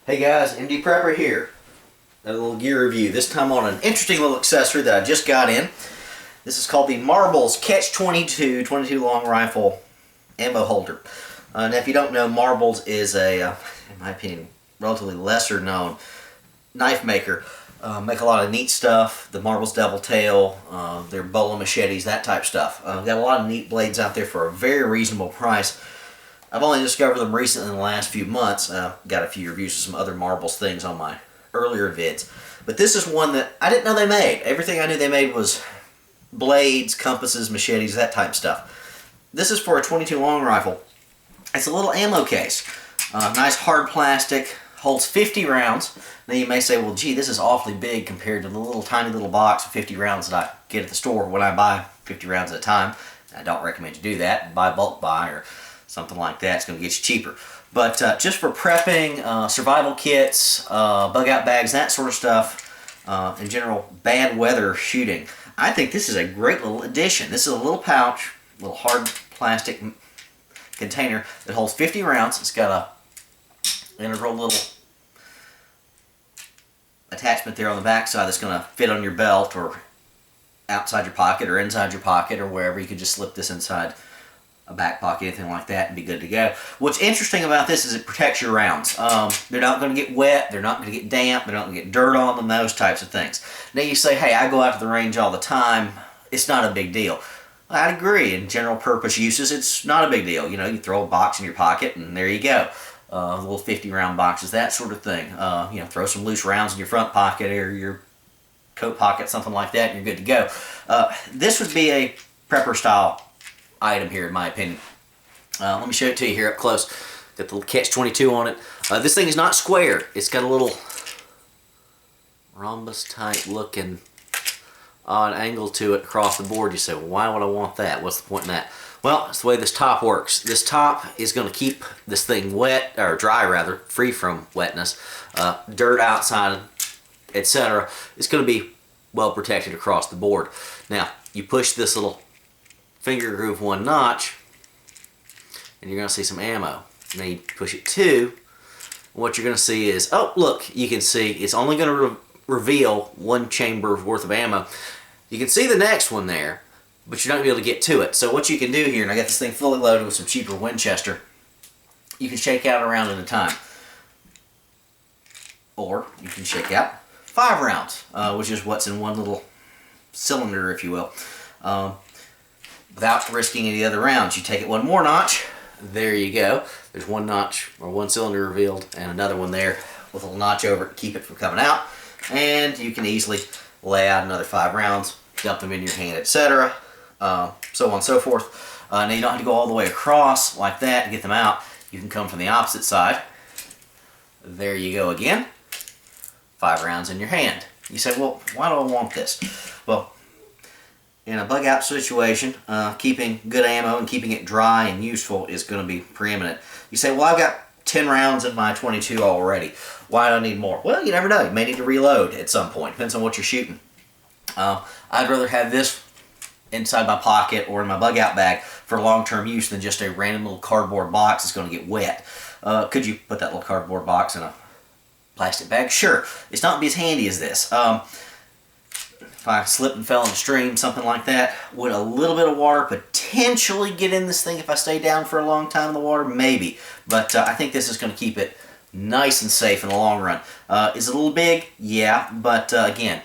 Hey guys, MD Prepper here. A little gear review. This time on an interesting little accessory that I just got in. This is called the Marbles Catch 22 long rifle ammo holder. Now if you don't know, Marbles is a, in my opinion, relatively lesser known knife maker. Make a lot of neat stuff. The Marbles Devil Tail, their bowling machetes, that type stuff. Got a lot of neat blades out there for a very reasonable price. I've only discovered them recently in the last few months. Got a few reviews of some other Marbles things on my earlier vids. But this is one that I didn't know they made. Everything I knew they made was blades, compasses, machetes, that type stuff. This is for a 22 long rifle. It's a little ammo case. Nice hard plastic, holds 50 rounds. Now you may say, well gee, this is awfully big compared to the little tiny little box of 50 rounds that I get at the store when I buy 50 rounds at a time. I don't recommend you do that. Buy bulk buy or something like that. It's going to get you cheaper. But just for prepping, survival kits, bug out bags, that sort of stuff, in general, bad weather shooting, I think this is a great little addition. This is a little pouch, little hard plastic container that holds 50 rounds. It's got a integral little attachment there on the back side that's going to fit on your belt or outside your pocket or inside your pocket or wherever. You can just slip this inside a back pocket, anything like that, and be good to go. What's interesting about this is it protects your rounds. They're not going to get wet, they're not going to get damp, they're not going to get dirt on them, those types of things. Now you say, hey, I go out to the range all the time, it's not a big deal. I agree. In general purpose uses, it's not a big deal. You know, you throw a box in your pocket and there you go. Little 50 round boxes, that sort of thing. You know, throw some loose rounds in your front pocket or your coat pocket, something like that, and you're good to go. This would be a prepper style item here, in my opinion. Let me show it to you here up close. Got the little Catch 22 on it. This thing is not square. It's got a little rhombus type looking odd angle to it across the board. You say, well, why would I want that? What's the point in that? Well, it's the way this top works. This top is going to keep this thing wet, or dry rather, free from wetness, dirt outside, etc. It's going to be well protected across the board. Now, you push this little finger groove one notch, and you're going to see some ammo. Now you push it two, what you're going to see is, oh, look, you can see it's only going to reveal one chamber worth of ammo. You can see the next one there, but you're not going to be able to get to it. So what you can do here, and I got this thing fully loaded with some cheaper Winchester, you can shake out a round at a time. Or you can shake out 5 rounds, which is what's in one little cylinder, if you will. Without risking any other rounds. You take it one more notch, there you go. There's one notch, or one cylinder revealed, and another one there with a little notch over it to keep it from coming out. And you can easily lay out another 5 rounds, dump them in your hand, etc. So on and so forth. Now you don't have to go all the way across like that to get them out. You can come from the opposite side. There you go again. 5 rounds in your hand. You say, well, why do I want this? Well, in a bug out situation, keeping good ammo and keeping it dry and useful is going to be preeminent. You say, well, I've got 10 rounds in my 22 already. Why do I need more? Well, you never know. You may need to reload at some point. Depends on what you're shooting. I'd rather have this inside my pocket or in my bug out bag for long-term use than just a random little cardboard box that's going to get wet. Could you put that little cardboard box in a plastic bag? Sure. It's not be as handy as this. If I slipped and fell in a stream, something like that, would a little bit of water potentially get in this thing if I stay down for a long time in the water? Maybe. But I think this is going to keep it nice and safe in the long run. Is it a little big? Yeah. But again,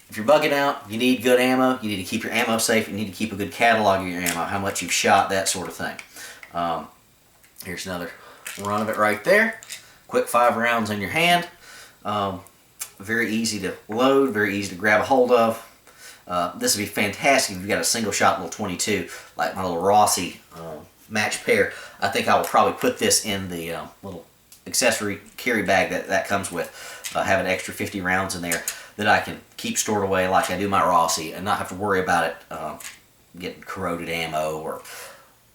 if you're bugging out, you need good ammo. You need to keep your ammo safe. You need to keep a good catalog of your ammo, how much you've shot, that sort of thing. Here's another run of it right there. Quick 5 rounds in your hand. Very easy to load, very easy to grab a hold of. This would be fantastic if you've got a single shot little 22, like my little Rossi match pair. I think I will probably put this in the little accessory carry bag that comes with. Have an extra 50 rounds in there that I can keep stored away like I do my Rossi and not have to worry about it getting corroded ammo or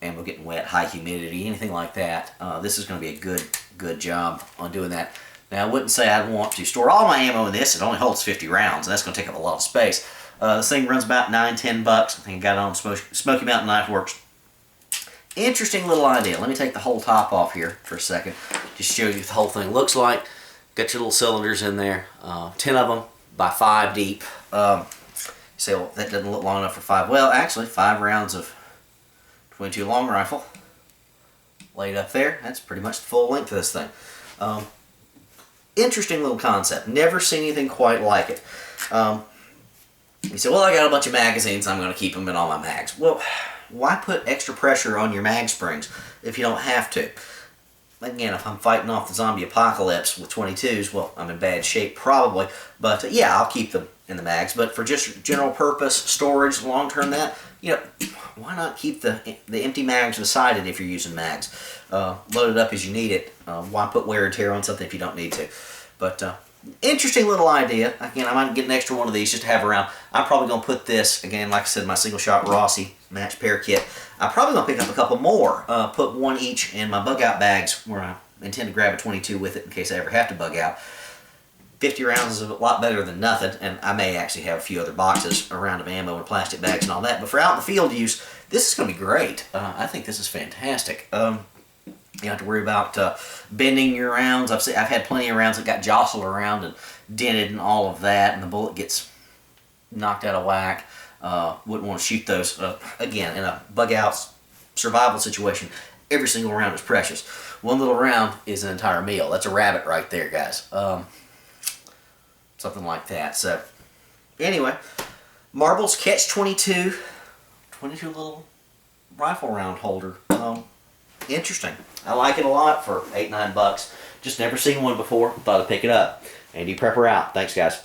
ammo getting wet, high humidity, anything like that. This is going to be a good job on doing that. Now, I wouldn't say I'd want to store all my ammo in this. It only holds 50 rounds, and that's going to take up a lot of space. This thing runs about $9-10 bucks. I think I got it on Smoky Mountain Knife Works. Interesting little idea. Let me take the whole top off here for a second. Just show you what the whole thing looks like. Got your little cylinders in there, 10 of them by 5 deep. You say, well, that doesn't look long enough for 5. Well, actually, 5 rounds of 22 long rifle laid up there. That's pretty much the full length of this thing. Interesting little concept. Never seen anything quite like it. You say, well, I got a bunch of magazines, I'm going to keep them in all my mags. Well, why put extra pressure on your mag springs if you don't have to? Again, if I'm fighting off the zombie apocalypse with 22s, well, I'm in bad shape probably. But yeah, I'll keep them in the mags. But for just general purpose storage, long term, that, you know, why not keep the empty mags beside it if you're using mags? Load it up as you need it. Why put wear and tear on something if you don't need to? But interesting little idea. Again, I might get an extra one of these just to have around. I'm probably going to put this, again, like I said, my single shot Rossi match pair kit. I'm probably going to pick up a couple more. Put one each in my bug out bags where I intend to grab a 22 with it in case I ever have to bug out. 50 rounds is a lot better than nothing, and I may actually have a few other boxes around of ammo and plastic bags and all that. But for out in the field use, this is going to be great. I think this is fantastic. You don't have to worry about bending your rounds. I've had plenty of rounds that got jostled around and dented and all of that, and the bullet gets knocked out of whack. Wouldn't want to shoot those. Again, in a bug out survival situation, every single round is precious. One little round is an entire meal. That's a rabbit right there, guys. Something like that. So, anyway, Marbles Catch 22. 22 little rifle round holder. Interesting. I like it a lot for $8-9. Just never seen one before. Thought I'd pick it up. Andy Prepper out. Thanks, guys.